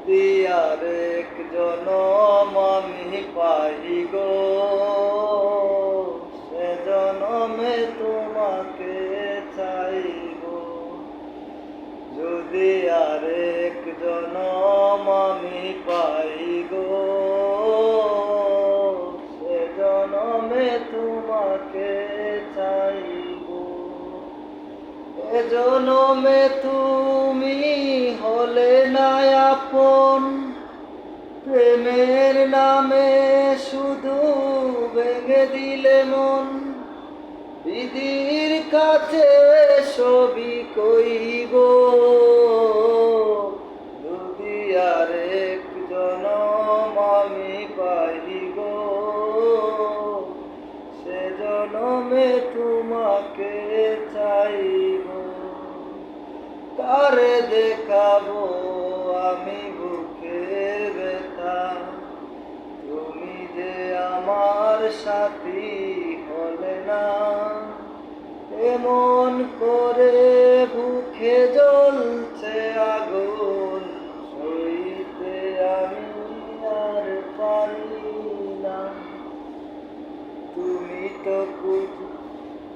যদি আরেক জনম আমি পাই গো, সে জনমে তোমাকে চাইব। যদি আরেক জনম আমি পাই গো, সে জনমে তোমাকে চাইব। এ জনমে তুমি হলে না আপন, প্রেমের নামে শুধু ভেঙে দিলে মন। বিধির কাছে সবই কইব, যদি আরেক জনম আমি পাই গো, সে জনমে তোমাকে চাইব। কারে দেখাবো আমি বুকের ব্যথা, তুমি যে আমার সাথী হলে না। এমন করে বুকে